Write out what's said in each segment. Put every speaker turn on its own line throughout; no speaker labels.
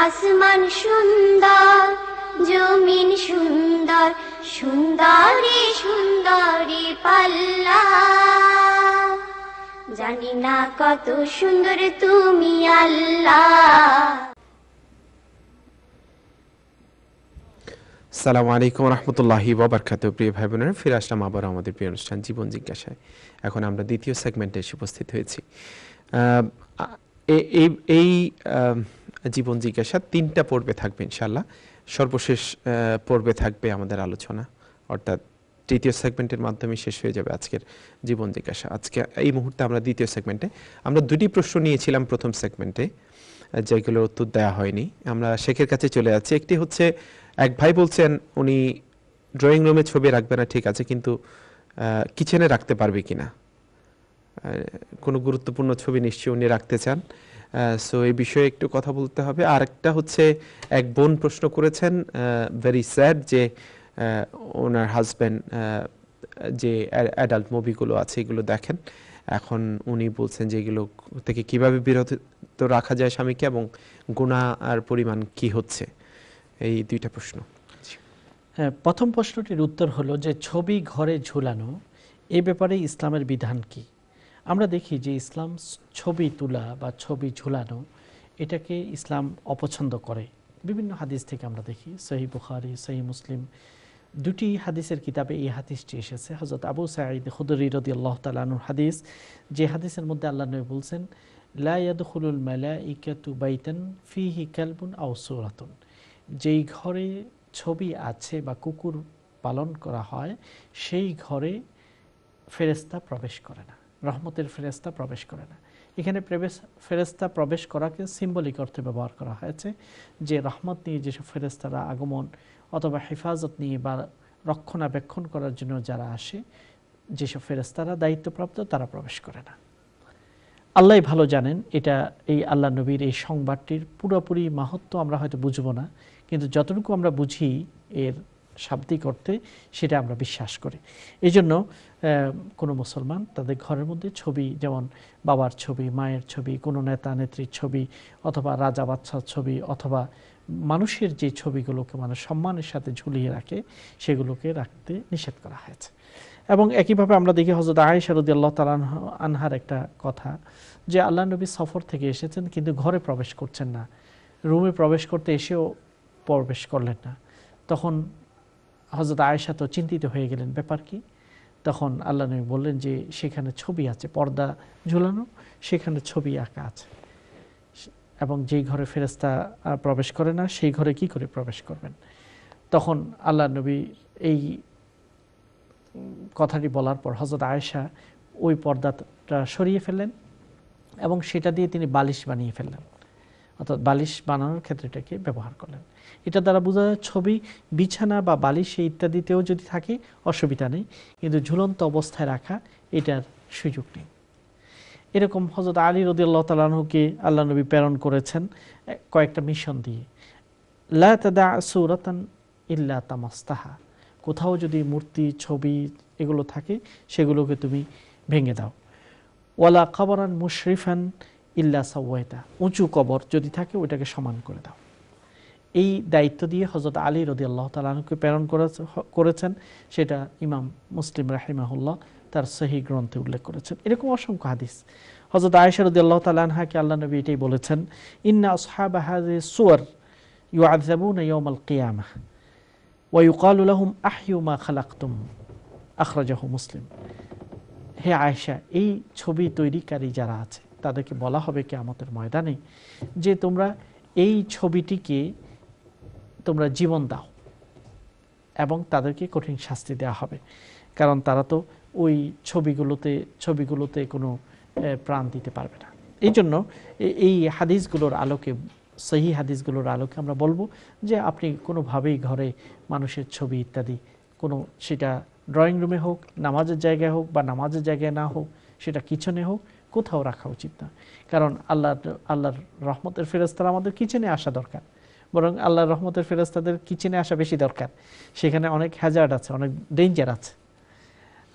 আসমান সুন্দর, জমিন সুন্দর, সুন্দরী সুন্দরী পাল্লা। জানি না কত সুন্দর তুমি আল্লাহ।
আসসালামু আলাইকুম রহমতুল্লাহি ওয়া বারাকাতুহু। প্রিয় ভাই বোনেরা, ফিরে আসলাম আবার আমাদের প্রিয় অনুষ্ঠান জীবন জিজ্ঞাসায়। এখন আমরা দ্বিতীয় সেগমেন্টে এসে উপস্থিত হয়েছি। এই জীবন জিজ্ঞাসা 3টা পর্বে থাকবে ইনশাআল্লাহ। সর্বশেষ পর্বে থাকবে আমাদের আলোচনা, অর্থাৎ তৃতীয় সেগমেন্টের মাধ্যমে শেষ হয়ে যাবে আজকের জীবন জিজ্ঞাসা। আজকে এই মুহূর্তে আমরা দ্বিতীয় সেগমেন্টে আমরা 2টি প্রশ্ন নিয়েছিলাম প্রথম সেগমেন্টে, যেগুলোর উত্তর দেওয়া হয়নি। আমরা শেখের কাছে চলে যাচ্ছি। একটি হচ্ছে, এক ভাই বলছেন উনি ড্রয়িং রুমে ছবি রাখবে না, ঠিক আছে, কিন্তু কিচেনে রাখতে পারবে কিনা, কোনো গুরুত্বপূর্ণ ছবি নিশ্চয়ই উনি রাখতে চান। সো এই বিষয়ে একটু কথা বলতে হবে। আর একটা হচ্ছে, এক বোন প্রশ্ন করেছেন, ভেরি স্যাড, যে ওনার হাজব্যান্ড যে অ্যাডাল্ট মুভিগুলো আছে এগুলো দেখেন। এখন উনি বলছেন যে এগুলো থেকে কিভাবে বিরত রাখা যায় স্বামীকে, এবং গুনাহ আর পরিমাণ কি হচ্ছে। এই 2টা প্রশ্ন।
হ্যাঁ, প্রথম প্রশ্নটির উত্তর হলো যে ছবি ঘরে ঝুলানো, এই ব্যাপারে ইসলামের বিধান কি। আমরা দেখি যে ইসলাম ছবি তোলা বা ছবি ঝুলানো এটাকে ইসলাম অপছন্দ করে। বিভিন্ন হাদিস থেকে আমরা দেখি, সহিহ বুখারী, সহিহ মুসলিম, 2টি হাদিসের কিতাবে এই হাদিসটি এসেছে। হযরত আবু সাঈদ খুদরী রাদিয়াল্লাহু তাআলা আনহুর হাদিস, যে হাদিসের মধ্যে আল্লাহ নবী বলছেন, লা ইয়াদখুলুল মালাইকাতু বাইতান ফীহি কালবুন আও সূরাতুন, যেই ঘরে ছবি আছে বা কুকুর পালন করা হয় সেই ঘরে ফেরেশতা প্রবেশ করে না, রহমতের ফেরেশতা প্রবেশ করে না। এখানে ফেরেশতা প্রবেশ করাকে সিম্বলিক অর্থে ব্যবহার করা হয়েছে, যে রহমত নিয়ে যেসব ফেরেশতারা আগমন অথবা হেফাজত নিয়ে বা রক্ষণাবেক্ষণ করার জন্য যারা আসে, যেসব ফেরেশতারা দায়িত্বপ্রাপ্ত, তারা প্রবেশ করে না। আল্লাহ ভালো জানেন। এটা এই আল্লাহ নবীর এই সংবাদটির পুরোপুরি মাহাত্ম্য আমরা হয়তো বুঝবো না, কিন্তু যতটুকু আমরা বুঝি এর শাব্দিক অর্থে সেটা আমরা বিশ্বাস করি। এই জন্য কোনো মুসলমান তাদের ঘরের মধ্যে ছবি, যেমন বাবার ছবি, মায়ের ছবি, কোনো নেতা নেত্রীর ছবি, অথবা রাজা বাদশার ছবি, অথবা মানুষের যে ছবিগুলোকে মানুষ সম্মানের সাথে ঝুলিয়ে রাখে, সেগুলোকে রাখতে নিষেধ করা হয়েছে। এবং একইভাবে আমরা দেখি হযরত আয়েশা রাদিয়াল্লাহু তাআলা আনহার একটা কথা, যে আল্লাহ নবী সফর থেকে এসেছেন কিন্তু ঘরে প্রবেশ করছেন না, রুমে প্রবেশ করতে এসেও প্রবেশ করলেন না। তখন হযরত আয়েশা তো চিন্তিত হয়ে গেলেন, ব্যাপার কি? তখন আল্লাহ নবী বললেন যে সেখানে ছবি আছে, পর্দা ঝুলানো, সেখানে ছবি আঁকা আছে, এবং যেই ঘরে ফেরেশতা প্রবেশ করে না সেই ঘরে কি করে প্রবেশ করবেন? তখন আল্লাহ নবী এই কথাটি বলার পর হযরত আয়েশা ওই পর্দাটা সরিয়ে ফেললেন এবং সেটা দিয়ে তিনি বালিশ বানিয়ে ফেললেন, অর্থাৎ বালিশ বানানোর ক্ষেত্রে এটাকে ব্যবহার করলেন। এটা দ্বারা বোঝা যায় ছবি বিছানা বা বালিশ ইত্যাদিতেও যদি থাকে অসুবিধা নেই, কিন্তু ঝুলন্ত অবস্থায় রাখা এটার সুযোগ নেই। এরকম হযরত আলী রাদিয়াল্লাহু তাআলা আনহুকে আল্লাহ নবী প্রেরণ করেছেন কয়েকটা মিশন দিয়ে। লা তাদা সূরাতান ইল্লা তামাসতাহা, কোথাও যদি মূর্তি, ছবি এগুলো থাকে সেগুলোকে তুমি ভেঙে দাও। ওয়ালা কবরান মুশরিফান ইল্লা সাওয়াইতা, উঁচু কবর যদি থাকে ওইটাকে সমান করে দাও। এই দায়িত্ব দিয়ে হযরত আলী রাদিয়াল্লাহু তাআলা আনহুকে প্রেরণ করেছেন। সেটা ইমাম মুসলিম রাহিমাহুল্লাহ তার সহিহ গ্রন্থে উল্লেখ করেছেন। এরকম অসংখ্য হাদিস। হযরত আয়েশা রাদিয়াল্লাহু তাআলা আনহাকে আল্লাহ নবী এটাই বলেছেন, ইন্না আসহাবা হাযিহিস সুওয়ার ইউআযাবুনা ইয়াওমাল কিয়ামাহ ওয়া ইউকালু লাহুম আহইউ মা খালাকতুম, আখরাজাহু মুসলিম। হে আয়েশা, এই ছবি তৈরিকারী যারা আছে তাদেরকে বলা হবে কিয়ামতের ময়দানে যে তোমরা এই ছবিটিকে তোমরা জীবন দাও, এবং তাদেরকে কঠিন শাস্তি দেওয়া হবে, কারণ তারা তো ওই ছবিগুলোতে কোনো প্রাণ দিতে পারবে না। এই জন্য এই হাদিসগুলোর আলোকে, সহিহ হাদিসগুলোর আলোকে আমরা বলবো যে আপনি কোনোভাবেই ঘরে মানুষের ছবি ইত্যাদি, কোনো সেটা ড্রয়িং রুমে হোক, নামাজের জায়গায় হোক, বা নামাজের জায়গায় না হোক, সেটা কিচেনে হোক, কোথাও রাখা উচিত না। কারণ আল্লাহর রহমতের ফেরেশতারা আমাদের কিচেনে আসা দরকার, বরং আল্লাহর রহমতের ফেরেশতাদের কিচেনে আসা বেশি দরকার। সেখানে অনেক হ্যাজার্ড আছে, অনেক ডেঞ্জার আছে।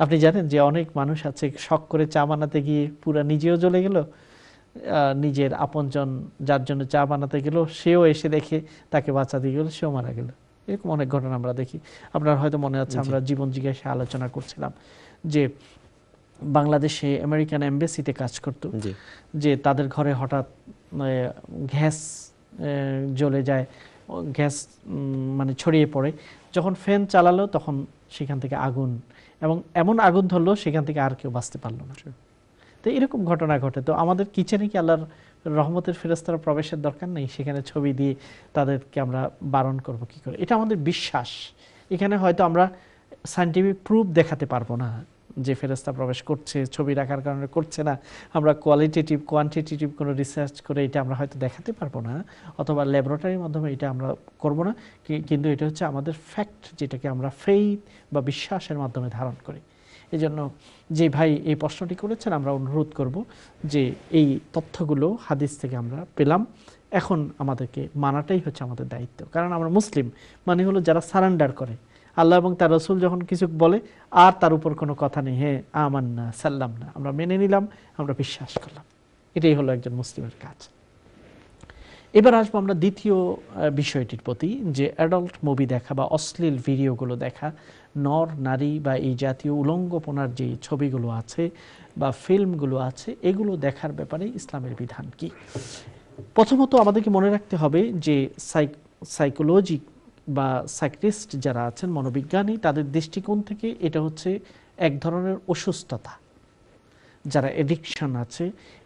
আপনি জানেন যে অনেক মানুষ আছে শখ করে চা বানাতে গিয়ে পুরা নিজেও জ্বলে গেল, নিজের আপনজন যার জন্য চা বানাতে গেল সেও এসে দেখে তাকে বাঁচা দিয়ে গেল, সেও মারা গেল। এরকম অনেক ঘটনা আমরা দেখি। আপনার হয়তো মনে আছে আমরা জীবন জিজ্ঞাসা আলোচনা করছিলাম যে বাংলাদেশে আমেরিকান এমবেসিতে কাজ করত, যে তাদের ঘরে হঠাৎ গ্যাস জ্বলে যায়, গ্যাস মানে ছড়িয়ে পড়ে, যখন ফ্যান চালালো তখন সেখান থেকে আগুন, এবং এমন আগুন ধরলো সেখান থেকে আর কেউ বাঁচতে পারলো না। তো এরকম ঘটনা ঘটে। তো আমাদের কিচেনে কি আল্লাহর রহমতের ফেরেশতারা প্রবেশের দরকার নেই? সেখানে ছবি দিয়ে তাদেরকে আমরা বারণ করব কি করে? এটা আমাদের বিশ্বাস। এখানে হয়তো আমরা সায়েন্টিফিক প্রুফ দেখাতে পারবো না যে ফেরেশতা প্রবেশ করছে, ছবি রাখার কারণে করছে না। আমরা কোয়ালিটেটিভ কোয়ান্টিটেটিভ কোনো রিসার্চ করে এটা আমরা হয়তো দেখাতে পারবো না, অথবা ল্যাবরেটরির মাধ্যমে এটা আমরা করব না, কিন্তু এটা হচ্ছে আমাদের ফ্যাক্ট, যেটাকে আমরা ফেইথ বা বিশ্বাসের মাধ্যমে ধারণ করি। এই জন্য যে ভাই এই প্রশ্নটি করেছেন, আমরা অনুরোধ করব যে এই তথ্যগুলো হাদিস থেকে আমরা পেলাম, এখন আমাদেরকে মানাটাই হচ্ছে আমাদের দায়িত্ব। কারণ আমরা মুসলিম মানে হলো যারা সারেন্ডার করে। আল্লাহ এবং তার রসুল যখন কিছু বলে আর তার উপর কোনো কথা নেই, হ্যাঁ আমান্না সাল্লাম না, আমরা মেনে নিলাম, আমরা বিশ্বাস করলাম, এটাই হলো একজন মুসলিমের কাজ। এবার আসবো আমরা দ্বিতীয় বিষয়টির প্রতি, যে অ্যাডাল্ট মুভি দেখা বা অশ্লীল ভিডিওগুলো দেখা, নর নারী বা এই জাতীয় উলঙ্গপনার যে ছবিগুলো আছে বা ফিল্মগুলো আছে, এগুলো দেখার ব্যাপারে ইসলামের বিধান কি? প্রথমত আমাদেরকে মনে রাখতে হবে যে সাইকোলজি বা সাইকিয়াট্রিস্ট যারা আছেন, মনোবিজ্ঞানী, তাদের দৃষ্টিকোণ থেকে এটা হচ্ছে এক ধরনের অসুস্থতা। যারা এডিকশন আছে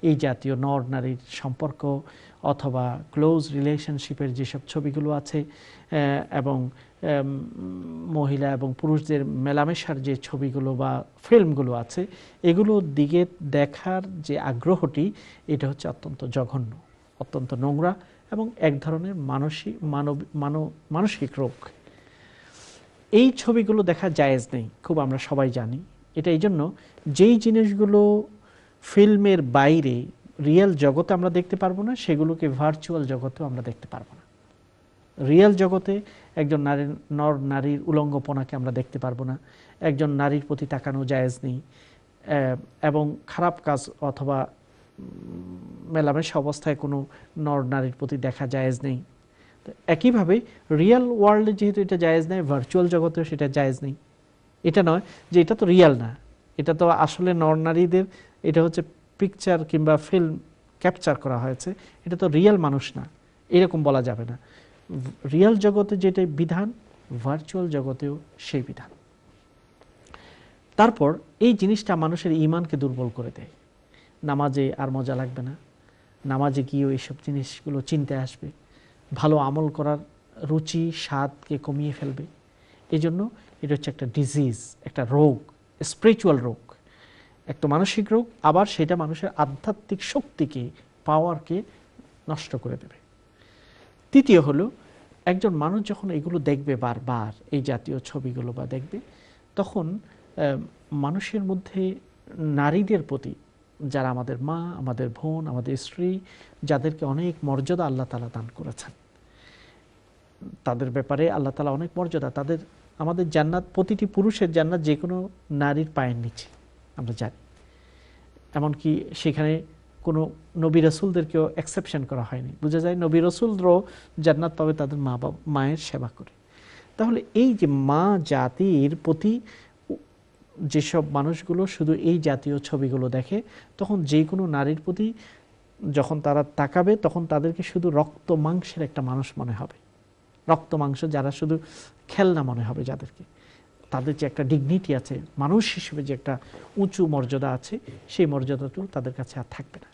এই জাতীয় নর নারীর সম্পর্ক অথবা ক্লোজ রিলেশনশিপের যেসব ছবিগুলো আছে, এবং মহিলা এবং পুরুষদের মেলামেশার যে ছবিগুলো বা ফিল্মগুলো আছে, এগুলোর দিকে দেখার যে আগ্রহটি, এটা হচ্ছে অত্যন্ত জঘন্য, অত্যন্ত নোংরা এবং এক ধরনের মানসিক রোগ। এই ছবিগুলো দেখা জায়েজ নেই, খুব আমরা সবাই জানি। এটা এই জন্য যেই জিনিসগুলো ফিল্মের বাইরে রিয়েল জগতে আমরা দেখতে পারবো না, সেগুলোকে ভার্চুয়াল জগতেও আমরা দেখতে পারবো না। রিয়েল জগতে একজন নর নারীর উলঙ্গপনাকে আমরা দেখতে পারবো না, একজন নারীর প্রতি তাকানো জায়েজ নেই, এবং খারাপ কাজ অথবা মেলামেশা অবস্থায় কোনো নর নারীর প্রতি দেখা জায়েজ নেই। একইভাবে রিয়েল ওয়ার্ল্ডে যেহেতু এটা জায়েজ নেই, ভার্চুয়াল জগতেও সেটা জায়েজ নেই। এটা নয় যে এটা তো রিয়েল না, এটা তো আসলে নর নারীদের, এটা হচ্ছে পিকচার কিংবা ফিল্ম ক্যাপচার করা হয়েছে, এটা তো রিয়েল মানুষ না, এরকম বলা যাবে না। রিয়েল জগতে যেটা বিধান, ভার্চুয়াল জগতেও সেই বিধান। তারপর এই জিনিসটা মানুষের ঈমানকে দুর্বল করে দেয়। নামাজে আর মজা লাগবে না, নামাজে গিয়েও এইসব জিনিসগুলো চিন্তা আসবে, ভালো আমল করার রুচি স্বাদকে কমিয়ে ফেলবে। এই জন্য এটা হচ্ছে একটা ডিজিজ, একটা রোগ, স্পিরিচুয়াল রোগ, একটা মানসিক রোগ, আবার সেটা মানুষের আধ্যাত্মিক শক্তিকে, পাওয়ারকে নষ্ট করে দেবে। তৃতীয় হলো, একজন মানুষ যখন এগুলো দেখবে বারবার, এই জাতীয় ছবিগুলো বা দেখবে, তখন মানুষের মধ্যে নারীদের প্রতি, যারা আমাদের মা, আমাদের বোন, আমাদের স্ত্রী, যাদেরকে অনেক মর্যাদা আল্লাহ তাআলা দান করেছেন, তাদের ব্যাপারে আল্লাহ তাআলা অনেক মর্যাদা, তাদের, আমাদের জান্নাত, প্রতিটি পুরুষের জান্নাত যে কোনো নারীর পায়ের নিচে, আমরা জানি। এমনকি সেখানে কোনো নবী রাসূলদেরকেও এক্সেপশন করা হয়নি। বোঝা যায় নবী রাসূলরাও জান্নাত পাবে তাদের মায়ের সেবা করে। তাহলে এই যে মা জাতির প্রতি যেসব মানুষগুলো শুধু এই জাতীয় ছবিগুলো দেখে, তখন যে কোনো নারীর প্রতি যখন তারা তাকাবে, তখন তাদেরকে শুধু রক্ত মাংসের একটা মানুষ মনে হবে, রক্ত মাংস, যারা শুধু খেলনা মনে হবে যাদেরকে। তাদের যে একটা ডিগনিটি আছে, মানুষ হিসেবে যে একটা উঁচু মর্যাদা আছে, সেই মর্যাদাটাও তাদের কাছে আর থাকবে না।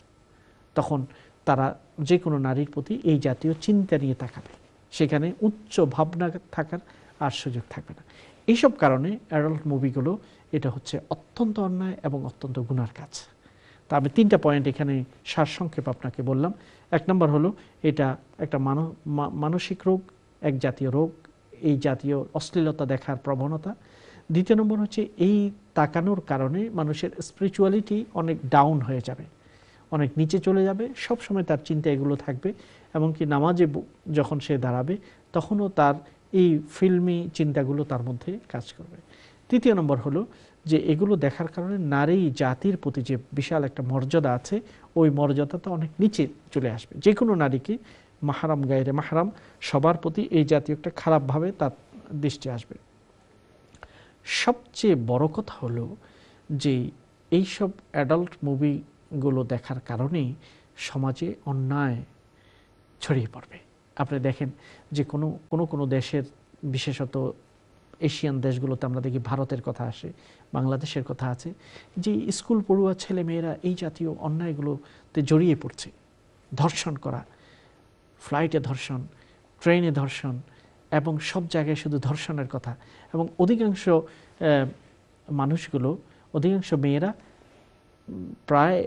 তখন তারা যে কোনো নারীর প্রতি এই জাতীয় চিন্তা নিয়ে তাকাবে, সেখানে উচ্চ ভাবনা থাকার আর সুযোগ থাকবে না। এইসব কারণে অ্যাডাল্ট মুভিগুলো, এটা হচ্ছে অত্যন্ত অন্যায় এবং অত্যন্ত গুনার কাজ। তা আমি 3টা পয়েন্ট এখানে সারসংক্ষেপ আপনাকে বললাম। 1 নম্বর হলো, এটা একটা মানসিক রোগ, এক জাতীয় রোগ, এই জাতীয় অশ্লীলতা দেখার প্রবণতা। 2 নম্বর হচ্ছে, এই তাকানোর কারণে মানুষের স্পিরিচুয়ালিটি অনেক ডাউন হয়ে যাবে, অনেক নিচে চলে যাবে, সব সময় তার চিন্তা এগুলো থাকবে, এমনকি নামাজে যখন সে দাঁড়াবে তখনও তার এই ফিল্মি চিন্তাগুলো তার মধ্যে কাজ করবে। 3 নম্বর হলো যে, এগুলো দেখার কারণে নারী জাতির প্রতি যে বিশাল একটা মর্যাদা আছে, ওই মর্যাদাটা অনেক নিচে চলে আসবে। যে কোনো নারীকে, মাহরাম গায়রে মাহরাম সবার প্রতি এই জাতীয় একটা খারাপভাবে তার দৃষ্টি আসবে। সবচেয়ে বড় কথা হলো যে এইসব অ্যাডাল্ট মুভিগুলো দেখার কারণেই সমাজে অন্যায় ছড়িয়ে পড়বে। আপনি দেখেন যে কোনো দেশের, বিশেষত এশিয়ান দেশগুলোতে আমরা দেখি, ভারতের কথা আসে, বাংলাদেশের কথা আছে, যে স্কুল পড়ুয়া ছেলে মেয়েরা এই জাতীয় অন্যায়গুলোতে জড়িয়ে পড়ছে। ধর্ষণ করা, ফ্লাইটে ধর্ষণ, ট্রেনে ধর্ষণ, এবং সব জায়গায় শুধু ধর্ষণের কথা। এবং অধিকাংশ মানুষগুলো, অধিকাংশ মেয়েরা, প্রায়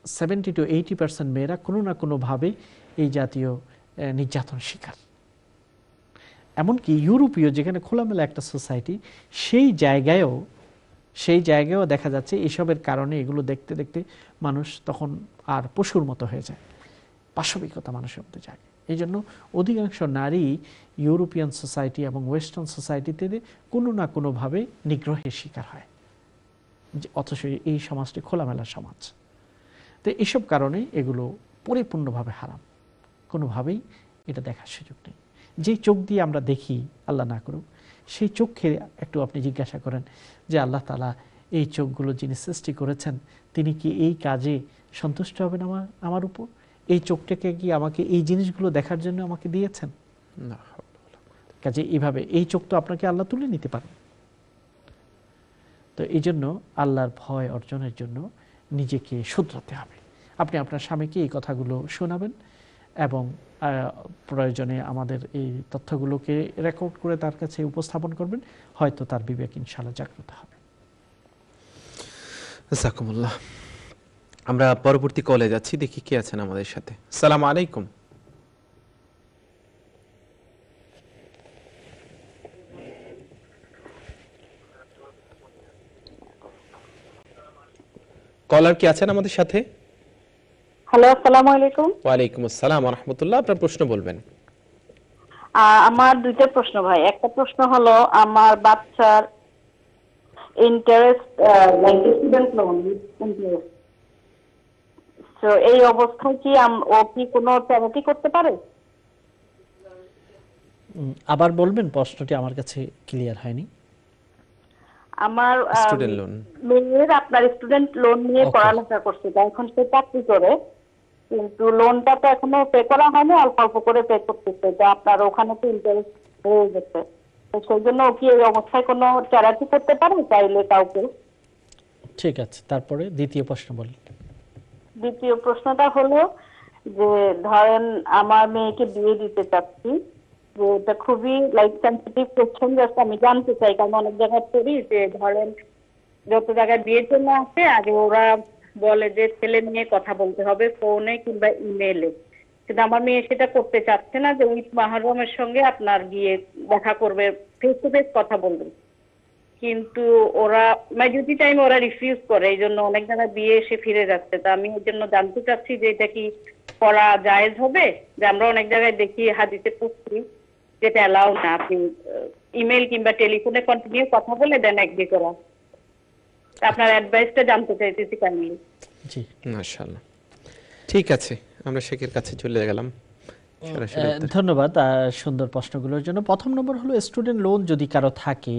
70 to 80% মেয়েরা কোনো না কোনোভাবে এই জাতীয় নির্যাতন শিকার। এমনকি ইউরোপীয়, যেখানে খোলামেলা একটা সোসাইটি, সেই জায়গায়ও দেখা যাচ্ছে এসবের কারণে এগুলো দেখতে দেখতে মানুষ তখন আর পশুর মতো হয়ে যায়, পাশবিকতা মানুষের মধ্যে জাগে। এই জন্য অধিকাংশ নারী ইউরোপিয়ান সোসাইটি এবং ওয়েস্টার্ন সোসাইটিতে কোনো না কোনোভাবে নিগ্রহের শিকার হয়, অথচ এই সমাজটি খোলামেলা সমাজ। তো এইসব কারণে এগুলো পরিপূর্ণভাবে হারাম, কোনোভাবেই এটা দেখার সুযোগ নেই। যে চোখ দিয়ে আমরা দেখি, আল্লাহ না করুক, সেই চোখে একটু আপনি জিজ্ঞাসা করেন যে আল্লাহ তাআলা এই চোখগুলো যিনি সৃষ্টি করেছেন, তিনি কি এই কাজে সন্তুষ্ট হবেন আমার উপর? এই চোখটাকে কি আমাকে এই জিনিসগুলো দেখার জন্য আমাকে দিয়েছেন?
না,
কাজে এইভাবে এই চোখ তো আপনাকে আল্লাহ তুলে নিতে পারেন। তো এই জন্য আল্লাহর ভয় অর্জনের জন্য নিজেকে শুধরাতে হবে। আপনি আপনার স্বামীকে এই কথাগুলো শোনাবেন এবং প্রয়োজনে আমাদের এই তথ্যগুলোকে রেকর্ড করে তার কাছে উপস্থাপন করবেন, হয়তো তার বিবেক ইনশাআল্লাহ জাগ্রত হবে।
জাযাকুমুল্লাহ। আমরা পরবর্তী কলে যাচ্ছি, দেখি কে আছেন আমাদের সাথে। আসসালামু আলাইকুম। কলার কি আছেন আমাদের সাথে?
হ্যালো, আসসালামু আলাইকুম।
ওয়ালাইকুম আসসালাম ওয়া রাহমাতুল্লাহ। আপনার প্রশ্ন বলবেন।
আমার দুইটা প্রশ্ন ভাই। একটা প্রশ্ন হলো, আমার বাচ্চার ইন্টারেস্ট, স্টুডেন্ট লোন ইন্টারেস্ট, তো এই অবস্থায় কি ও কি কোনো চ্যারিটি করতে পারে?
আবার বলবেন, প্রশ্নটি আমার কাছে ক্লিয়ার হয়নি।
আমার
স্টুডেন্ট লোন,
মেয়ের আপনার স্টুডেন্ট লোন নিয়ে পড়ালেখা করছে, এখন সে চাকরি করে, কিন্তু লোনটা তো এখনো পে করা হয়নি, অল্প অল্প করে পে করতেছে। তো আপনার ওখানে তো ইন্টারেস্ট হয়ে গেছে, তো সেই জন্য ও কি এই অবস্থায় কোনো চ্যারিটি করতে পারে চাইলে কাউকে?
ঠিক আছে, তারপরে দ্বিতীয় প্রশ্ন বলুন।
দ্বিতীয় প্রশ্নটা হলো যে, ধরেন আমার মেয়েকে বিয়ে দিতে চাচ্ছি, যে এটা খুবই সেনসিটিভ কোশ্চেন, জাস্ট আমি জানতে চাই, কারণ অনেক জায়গায় পড়ি যে ধরেন যত জায়গায় বিয়ের জন্য আসে, আগে ওরা বলে যে ছেলে মেয়ে কথা বলতে হবে ফোনে কিংবা ইমেইলে, কিন্তু আমার মেয়ে সেটা করতে চাচ্ছে না, যে উইথ মাহরমের সঙ্গে আপনার গিয়ে দেখা করবে, ফেস টু ফেস কথা বলবে। কিন্তু ওরা মেজরিটি টাইম ওরা রিফিউজ করে, এই জন্য অনেক জায়গায় বিয়ে এসে ফিরে যাচ্ছে। তা আমি এর জন্য জানতে চাচ্ছি যে এটা কি করা জায়েজ হবে? যে আমরা অনেক জায়গায় দেখি হাদিসে পড়ছি যেটা অ্যালাউ না, আপনি ইমেল কিংবা টেলিফোনে কন্টিনিউ কথা বলে দেন এগ্রি করা। আপনার অ্যাডভাইসটা জানতে চাইতেছি কাইন্ডলি।
জি,
মাশাআল্লাহ। ঠিক আছে, আমরা শেখের কাছে চলে গেলাম। সরাসরি উত্তর।
ধন্যবাদ সুন্দর প্রশ্নগুলোর জন্য। প্রথম নম্বর হলো, স্টুডেন্ট লোন যদি কারো থাকে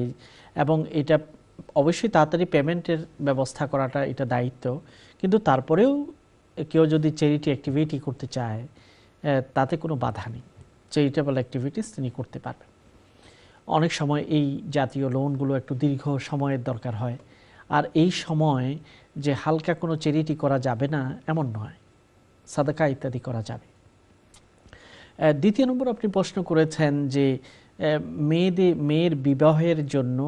এবং এটা অবশ্যই তাড়াতাড়ি পেমেন্টের ব্যবস্থা করাটা এটা দায়িত্ব, কিন্তু তারপরেও কেউ যদি চ্যারিটি অ্যাক্টিভিটি করতে চায় তাতে কোনো বাধা নেই, চ্যারিটেবল অ্যাক্টিভিটিস তিনি করতে পারবেন। অনেক সময় এই জাতীয় লোনগুলো একটু দীর্ঘ সময়ের দরকার হয়, আর এই সময় যে হালকা কোনো চ্যারিটি করা যাবে না এমন নয়, সাদাকা ইত্যাদি করা যাবে। দ্বিতীয় নম্বর, আপনি প্রশ্ন করেছেন যে মেয়ের বিবাহের জন্য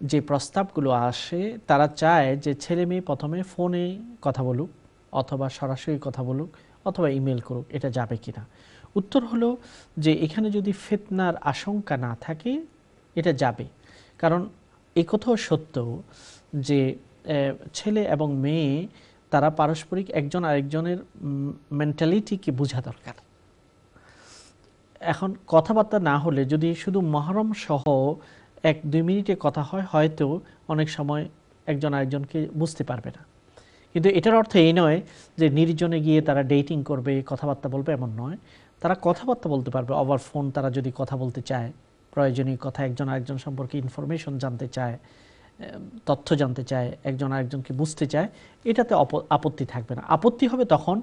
যে প্রস্তাবগুলো আসে, তারা চায় যে ছেলে মেয়ে প্রথমে ফোনে কথা বলুক, অথবা সরাসরি কথা বলুক, অথবা ইমেল করুক, এটা যাবে কিনা? উত্তর হলো যে এখানে যদি ফিতনার আশঙ্কা না থাকে এটা যাবে। কারণ এই কথাও সত্য যে ছেলে এবং মেয়ে তারা পারস্পরিক একজন আরেকজনের মেন্টালিটিকে বোঝা দরকার। এখন কথাবার্তা না হলে যদি শুধু মহরম সহ 1-2 মিনিটে কথা হয়, হয়তো অনেক সময় একজন আরেকজনকে বুঝতে পারবে না। কিন্তু এটার অর্থ এই নয় যে নির্জনে গিয়ে তারা ডেটিং করবে, কথাবার্তা বলবে, এমন নয়। তারা কথাবার্তা বলতে পারবে ওভার ফোন। তারা যদি কথা বলতে চায়, প্রয়োজনীয় কথা, একজন আরেকজন সম্পর্কে ইনফরমেশন জানতে চায়, তথ্য জানতে চায়, একজন আরেকজনকে বুঝতে চায়, এটাতে আপত্তি থাকবে না। আপত্তি হবে তখন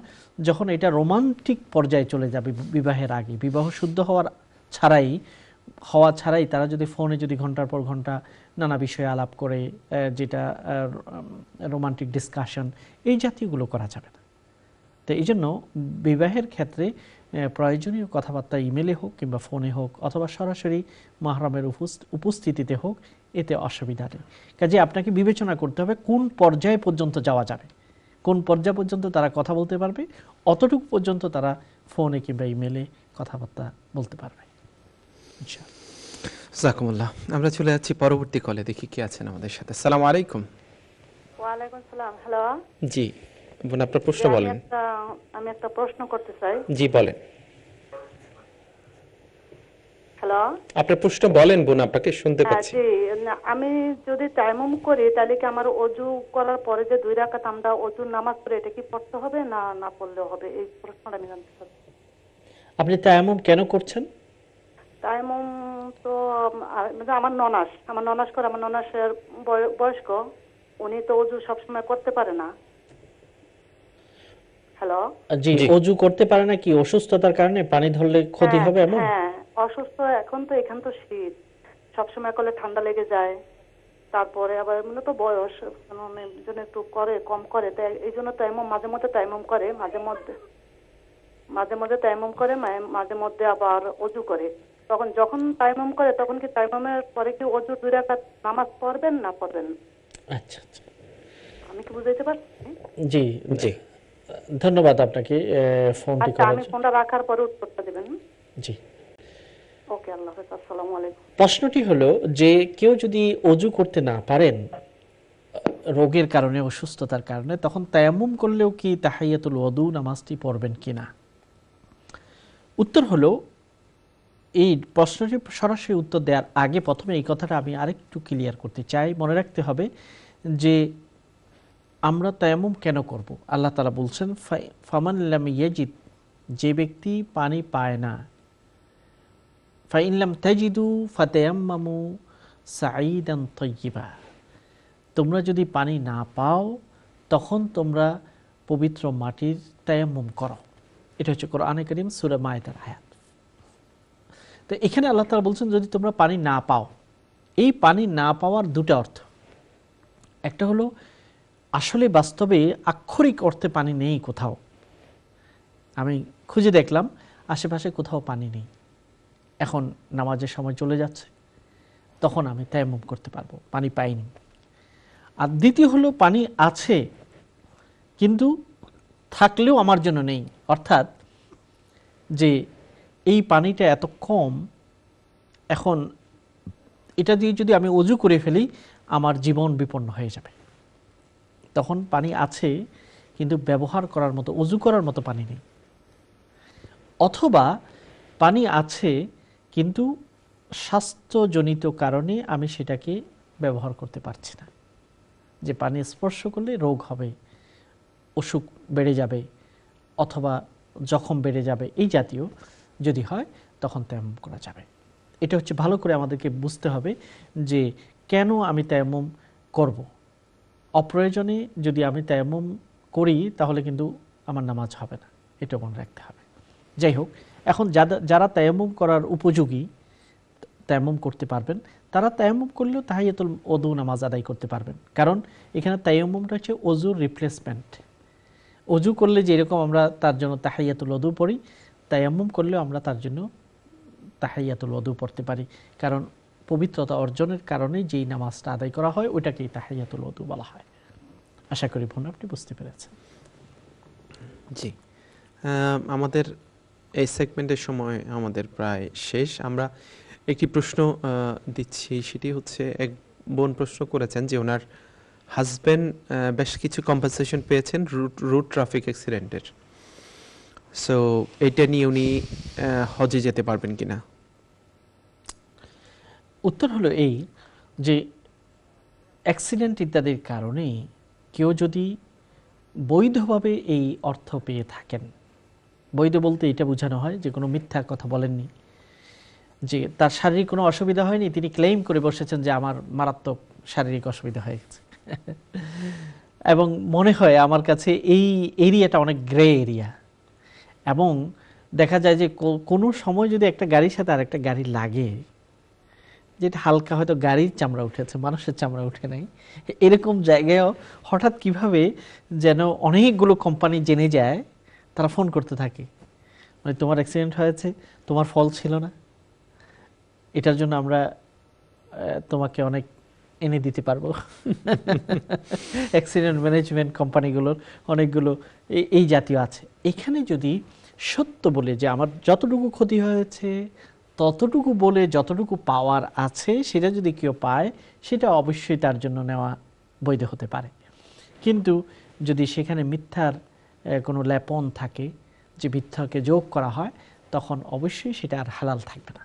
যখন এটা রোমান্টিক পর্যায়ে চলে যাবে, বিবাহের আগে, বিবাহ শুদ্ধ হওয়া ছাড়াই তারা যদি ফোনে যদি ঘন্টার পর ঘন্টা নানা বিষয়ে আলাপ করে, যেটা রোমান্টিক ডিসকাশন, এই জাতীয়গুলো করা যাবে না। তো এই জন্য বিবাহের ক্ষেত্রে প্রয়োজনীয় কথাবার্তা ইমেলে হোক কিংবা ফোনে হোক অথবা সরাসরি মাহরামের উপস্থিতিতে হোক, এতে অসুবিধা নেই। কাজে আপনাকে বিবেচনা করতে হবে কোন পর্যায় পর্যন্ত যাওয়া যাবে, কোন পর্যায় পর্যন্ত তারা কথা বলতে পারবে, অতটুকু পর্যন্ত তারা ফোনে কিংবা ইমেলে কথাবার্তা বলতে পারবে।
জাযাকুমুল্লাহ। আমরা চলে যাচ্ছি পরবর্তী কলে, দেখি কে আছেন আমাদের সাথে। আসসালামু আলাইকুম।
ওয়ালাইকুম সালাম। হ্যালো
জি বোন, আপনার প্রশ্ন বলেন।
আমি একটা প্রশ্ন করতে চাই।
জি বলেন।
হ্যালো,
আপনার প্রশ্ন বলেন বোন, আপনাকে শুনতে পাচ্ছি।
জি, আমি যদি তায়াম্মুম করি তাহলে কি আমার ওযু করার পরে যে 2 রাকাত আমরা ওযুর নামাজ পড়ে এটা কি পড়তে হবে না না পড়লেও হবে? এই প্রশ্নটা আমি জানতে চাই।
আপনি তায়াম্মুম কেন করছেন?
তায়াম্মুম তো আমার ননাস করে। আমার ননাসের বয়স্ক, উনি তো ওযু সবসময় করতে পারে না। হ্যালো,
জি, ওযু করতে পারে না কি অসুস্থতার কারণে? পানি ধরলে ক্ষতি হবে এমন?
হ্যাঁ, অসুস্থ। এখন তো এখান তো শীত, সবসময় করলে ঠান্ডা লেগে যায়। তারপরে আবার তো বয়স জন্য একটু কম করে, তাই এই জন্য তায়াম্মুম মাঝে মধ্যে তায়াম্মুম করে, মাঝে মধ্যে তায়াম্মুম করে, মাঝে মধ্যে আবার ওযু করে। যখন তায়াম্মুম করে তখন কি তায়াম্মুমের পরে কি ওযু 2 রাকাত নামাজ পড়বেন না পড়বেন?
আচ্ছা আচ্ছা,
আমি কি বুঝাইতে পারছি?
জি জি, ধন্যবাদ আপনাকে ফোনটি করার
আমি
জন্য।
ফোনটা রাখার পরে উত্তরটা দিবেন।
জি,
ওকে, আল্লাহ হাফেজ। আসসালামু আলাইকুম।
প্রশ্নটি হলো যে কেউ যদি ওযু করতে না পারেন রোগের কারণে, অসুস্থতার কারণে, তখন তায়াম্মুম করলেও কি তাহিয়াতুল ওযু নামাজটি পড়বেন কিনা? উত্তর হলো, এই প্রশ্নটি সরাসরি উত্তর দেওয়ার আগে প্রথমে এই কথাটা আমি আরেকটু ক্লিয়ার করতে চাই। মনে রাখতে হবে যে আমরা তায়াম্মুম কেন করব। আল্লাহ তাআলা বলছেন ফামান লাম ইয়াজিদ, যে ব্যক্তি পানি পায় না, ফাইন লাম তাজিদু ফাতায়াম্মামু সাঈদান তাইয়্যিবা, তোমরা যদি পানি না পাও তখন তোমরা পবিত্র মাটির তায়াম্মুম করো। এটা হচ্ছে কোরআনে কারীম সূরা মায়েদার আয়াত। তো এখানে আল্লাহ তাআলা বলছেন যদি তোমরা পানি না পাও, এই পানি না পাওয়ার দুটো অর্থ। একটা হলো আসলে বাস্তবে আক্ষরিক অর্থে পানি নেই কোথাও, আমি খুঁজে দেখলাম আশেপাশে কোথাও পানি নেই, এখন নামাজের সময় চলে যাচ্ছে, তখন আমি তায়াম্মুম করতে পারবো, পানি পাইনি। আর দ্বিতীয় হলো পানি আছে কিন্তু থাকলেও আমার জন্য নেই, অর্থাৎ যে এই পানিটা এত কম, এখন এটা দিয়ে যদি আমি ওযু করে ফেলি আমার জীবন বিপন্ন হয়ে যাবে। তখন পানি আছে কিন্তু ব্যবহার করার মতো, ওযু করার মতো পানি নেই। অথবা পানি আছে কিন্তু স্বাস্থ্যজনিত কারণে আমি সেটাকে ব্যবহার করতে পারছি না, যে পানি স্পর্শ করলে রোগ হবে, অসুখ বেড়ে যাবে অথবা জখম বেড়ে যাবে, এই জাতীয় যদি হয় তখন তায়াম্মুম করা যাবে। এটা হচ্ছে ভালো করে আমাদেরকে বুঝতে হবে যে কেন আমি তায়াম্মুম করব। অপ্রয়োজনে যদি আমি তায়াম্মুম করি তাহলে কিন্তু আমার নামাজ হবে না, এটা মনে রাখতে হবে। যাই হোক, এখন যারা তায়াম্মুম করার উপযোগী, তায়াম্মুম করতে পারবেন, তারা তায়াম্মুম করলেও তাহিয়াতুল ওযু নামাজ আদায় করতে পারবেন। কারণ এখানে তায়াম্মুমটা হচ্ছে ওযুর রিপ্লেসমেন্ট। ওযু করলে যেরকম আমরা তার জন্য তাহিয়াতুল ওযু পড়ি, তায়াম্মুম করলেও আমরা তার জন্য তাহিয়াতুল ওযু পড়তে পারি, কারণ পবিত্রতা অর্জনের কারণে যেই নামাজটা আদায় করা হয় ওইটাকেই তাহিয়াতুল ওযু বলা হয়। আশা করি বোন আপনি বুঝতে পেরেছেন।
জি, আমাদের এই সেগমেন্টের সময় আমাদের প্রায় শেষ। আমরা একটি প্রশ্ন দিচ্ছি, সেটি হচ্ছে এক বোন প্রশ্ন করেছেন যে ওনার হাজব্যান্ড বেশ কিছু কম্পেনসেশন পেয়েছেন রুট ট্রাফিক অ্যাক্সিডেন্টের, সো এটা নিয়ে উনি হজে যেতে পারবেন কিনা?
উত্তর হলো এই যে অ্যাক্সিডেন্ট ইত্যাদির কারণে কেউ যদি বৈধভাবে এই অর্থ পেয়ে থাকেন। বৈধ বলতে এটা বোঝানো হয় যে কোনো মিথ্যা কথা বলেননি, যে তার শারীরিক কোনো অসুবিধা হয়নি, তিনি ক্লেম করে বসেছেন যে আমার মারাত্মক শারীরিক অসুবিধা হয়ে গেছে এবং মনে হয় আমার কাছে এই এরিয়াটা অনেক গ্রে এরিয়া, এবং দেখা যায় যে কোনো সময় যদি একটা গাড়ির সাথে আরেকটা গাড়ি লাগে, যেটা হালকা হয়তো গাড়ির চামড়া উঠেছে, মানুষের চামড়া উঠে নাই, এরকম জায়গায়ও হঠাৎ কিভাবে যেন অনেকগুলো কোম্পানি জেনে যায়, তারা ফোন করতে থাকে, মানে তোমার অ্যাক্সিডেন্ট হয়েছে, তোমার ফল ছিল না, এটার জন্য আমরা তোমাকে অনেক এনে দিতে পারবো। অ্যাক্সিডেন্ট ম্যানেজমেন্ট কোম্পানিগুলোর অনেকগুলো এই জাতীয় আছে। এখানে যদি সত্য বলে যে আমার যতটুকু ক্ষতি হয়েছে ততটুকু বলে যতটুকু পাওয়ার আছে সেটা যদি কেউ পায়, সেটা অবশ্যই তার জন্য নেওয়া বৈধ হতে পারে। কিন্তু যদি সেখানে মিথ্যার কোনো লেপন থাকে, যে মিথ্যাকে যোগ করা হয়, তখন অবশ্যই সেটা আর হালাল থাকবে না।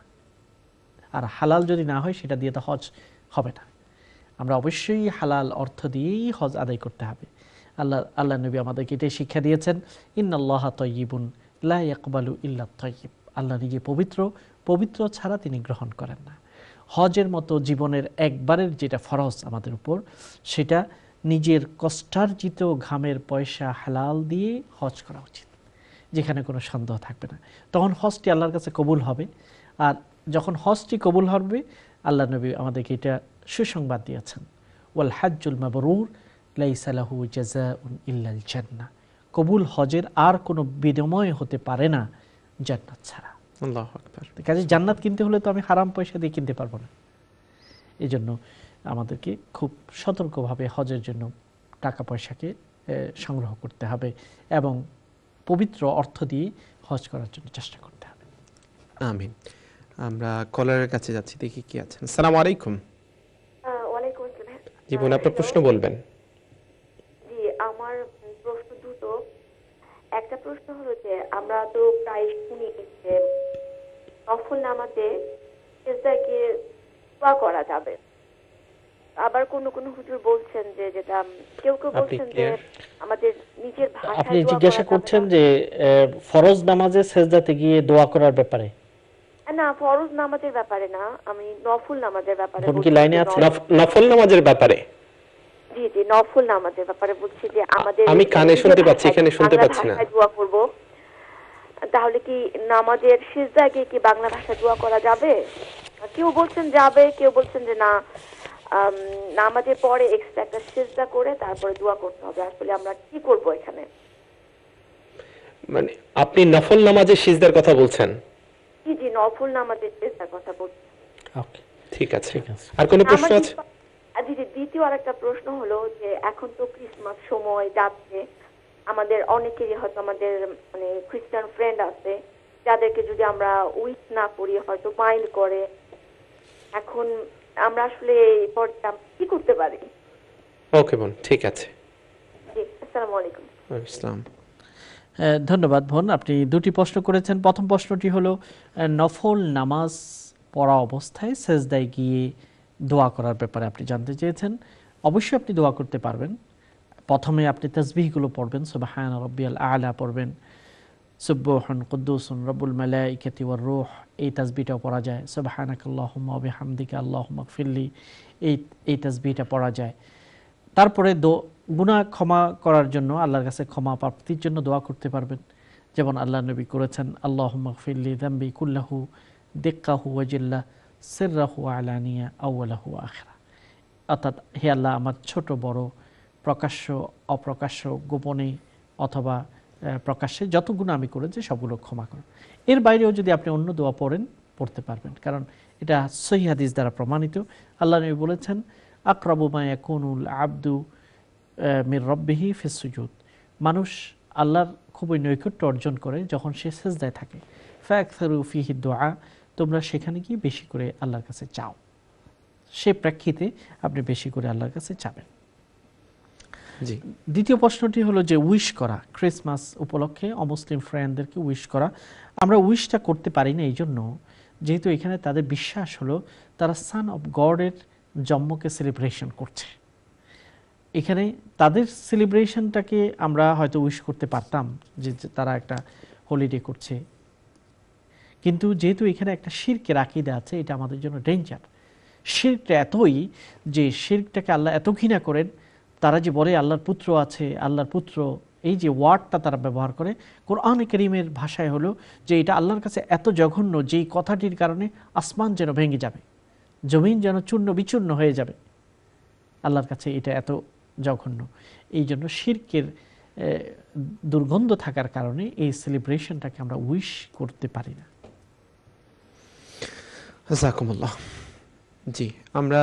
আর হালাল যদি না হয় সেটা দিয়ে তো হজ হবে না। আমরা অবশ্যই হালাল অর্থ দিয়েই হজ আদায় করতে হবে। আল্লাহ নবী আমাদেরকে এটাই শিক্ষা দিয়েছেন, ইন্নাল্লাহা তাইয়্যিবুন লা ইয়াকবালু ইল্লা তাইয়্যিব। আল্লাহ নিজে পবিত্র, পবিত্র ছাড়া তিনি গ্রহণ করেন না। হজের মতো জীবনের একবারের যেটা ফরজ আমাদের উপর, সেটা নিজের কষ্টার্জিত ঘামের পয়সা হালাল দিয়ে হজ করা উচিত, যেখানে কোনো সন্দেহ থাকবে না। তখন হজটি আল্লাহর কাছে কবুল হবে। আর যখন হজটি কবুল হবে, আল্লাহ নবী আমাদেরকে এটা সুসংবাদ দিয়েছেন, ওয়াল হাজ্জুল মাবরুর লাইসা লাহু জাযাউন ইল্লাল জান্নাহ। কবুল হজের আর কোনো বিনিময় হতে পারে না জান্নাত ছাড়া।
আল্লাহু আকবার।
কাজে জান্নাত কিনতে হলে তো আমি হারাম পয়সা দিয়ে কিনতে পারবো না। এই জন্য আমাদেরকে খুব সতর্কভাবে হজের জন্য টাকা পয়সাকে সংগ্রহ করতে হবে এবং পবিত্র অর্থ দিয়ে হজ করার জন্য চেষ্টা করতে হবে।
আমিন। আমরা কলারের কাছে যাচ্ছি, দেখি কি আছেন। আসসালামু আলাইকুম।
ওয়ালাইকুম আসসালাম।
জীবন, আপনার প্রশ্ন বলবেন।
জি, আমার প্রশ্ন দুটো। একটা প্রশ্ন হলো যে আমরা তো প্রায় শুনি যে নফল নামাজে সিজদায় গিয়ে দোয়া করা যাবে। আবার কোন কোন হুজুর বলছেন যে যেটা কেউ কেউ বলছেন যে আমাদের নিজের ভাষায়
আপনি জিজ্ঞাসা করছেন যে ফরজ নামাজে সিজদাতে গিয়ে দোয়া করার ব্যাপারে?
না, ফরজ নামাজের ব্যাপারে না, আমি নফল নামাজের ব্যাপারে
বলছি। কি লাইনে আছে?
নফল নামাজের ব্যাপারে?
জি জি, নফল নামাজের ব্যাপারে বলছি যে আমাদের
আমি কানে শুনতে পাচ্ছি, এখানে শুনতে পাচ্ছি না।
দোয়া করব, তাহলে কি নামাজের সিজদায় গিয়ে কি বাংলা ভাষায় দোয়া করা যাবে? কেউ বলছেন যাবে, কেউ বলছেন যে না, নামাজের পরে এক্সট্রা একটা সিজদা করে তারপরে দোয়া করতে হবে। আসলে আমরা কি করব এখানে?
মানে আপনি নফল নামাজের সিজদার কথা বলছেন?
জি জি, নফল নামাজের সিজদার কথা বলছি।
ওকে,
ঠিক আছে। আর কোনো প্রশ্ন আছে?
জি জি, দ্বিতীয় আরেকটা প্রশ্ন হলো যে এখন তো ক্রিসমাস সময় যাচ্ছে, আমাদের অনেকেরই হয়তো আমাদের মানে খ্রিস্টান ফ্রেন্ড আছে যাদেরকে যদি আমরা উইশ না করি হয়তো মাইন্ড করে। এখন আমরা আসলে এই পর্যায়ে কি করতে পারি?
ওকে বোন, ঠিক আছে।
জি, আসসালামু আলাইকুম।
ইসলাম।
ধন্যবাদ বোন, আপনি দুটি প্রশ্ন করেছেন। প্রথম প্রশ্নটি হলো নফল নামাজ পড়া অবস্থায় সিজদায় গিয়ে দোয়া করার ব্যাপারে আপনি জানতে চেয়েছেন। অবশ্যই আপনি দোয়া করতে পারবেন। প্রথমে আপনি তাসবিহগুলো পড়বেন, সুবহান রাব্বিয়াল আ'লা পড়বেন, সুবহান কুদ্দুসুন রব্বুল মালাইকাতি ওয়ার রূহ, এই তাসবিহটাও পড়া যায়। সুবহানাকাল্লাহুম্মা ওয়া বিহামদিকা আল্লাহুম্মা গফিরলি, এই তাসবিহটা পড়া যায়। তারপরে গুনাহ ক্ষমা করার জন্য, আল্লাহর কাছে ক্ষমা প্রাপ্তির জন্য দোয়া করতে পারবেন, যেমন আল্লাহ নবী করেছেন, আল্লাহুম্মা গফিরলি যামবি কুল্লাহু দিক্কাহু ওয়া জিল্লা সিররাহু আলানিয়া আউয়ালাহু আখিরা। অর্থাৎ হে আল্লাহ, আমার ছোট বড়, প্রকাশ্য অপ্রকাশ্য, গোপনে অথবা প্রকাশ্যে যত গুনাহ আমি করেছি সবগুলো ক্ষমা করুন। এর বাইরেও যদি আপনি অন্য দোয়া পড়তে পারবেন, কারণ এটা সহিহ হাদিস দ্বারা প্রমাণিত। আল্লাহ নবী বলেছেন, আকরাবু মা ইয়াকুনুল আবদু মির রাব্বিহি ফিস সুজুদ। মানুষ আল্লাহর খুবই নৈকট্য অর্জন করে যখন সে সিজদায় থাকে। ফাকসারু ফিহি দুআ, তোমরা সেখানে গিয়ে বেশি করে আল্লাহর কাছে চাও। সে প্রেক্ষিতে আপনি বেশি করে আল্লাহর কাছে চাবেন।
জি।
দ্বিতীয় প্রশ্নটি হলো যে উইশ করা, ক্রিসমাস উপলক্ষে অমুসলিম ফ্রেন্ডদেরকে উইশ করা। আমরা উইশটা করতে পারি না এই জন্য, যেহেতু এখানে তাদের বিশ্বাস হলো তারা সান অফ গডের জন্মকে সেলিব্রেশন করছে। এখানে তাদের সেলিব্রেশনটাকে আমরা হয়তো উইশ করতে পারতাম যে যে তারা একটা হলিডে করছে, কিন্তু যেহেতু এখানে একটা শিরকের আকীদা আছে, এটা আমাদের জন্য ডেঞ্জার। শিরকটা এতই যে শিরকটাকে আল্লাহ এত ঘৃণা করেন, তারা যে বলে আল্লাহর পুত্র আছে, আল্লাহর পুত্র, এই যে ওয়ার্ডটা তারা ব্যবহার করে, কোরআনে কারীমের ভাষায় হলো যে এটা আল্লাহর কাছে এত জঘন্য, যেই কথাটির কারণে আসমান যেন ভেঙে যাবে, জমিন যেন চূর্ণ বিচূর্ণ হয়ে যাবে। আল্লাহর কাছে এটা এত জঘন্য। এই জন্য শিরকের দুর্গন্ধ থাকার কারণে এই সেলিব্রেশনটাকে আমরা উইশ করতে পারি না।
জাযাকুমুল্লাহ। জি, আমরা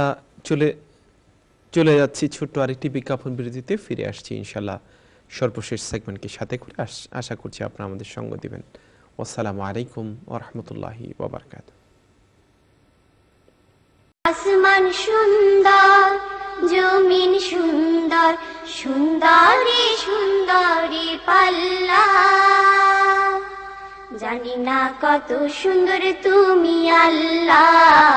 চলে যাচ্ছি ছোট্ট আরেকটি বিজ্ঞাপন বিরতিতে, ফিরে আসছি ইনশাল্লাহ সর্বশেষ সেগমেন্টকে সাথে করে। আশা করছি আপনারা আমাদের সঙ্গ দিবেন। আসসালামু আলাইকুম ওয়া রাহমাতুল্লাহি ওয়া বারাকাতুহু।
আসমান সুন্দর, জমিন সুন্দর, সুন্দরী সুন্দরী পাল্লা। জানি না কত সুন্দর তুমি আল্লাহ।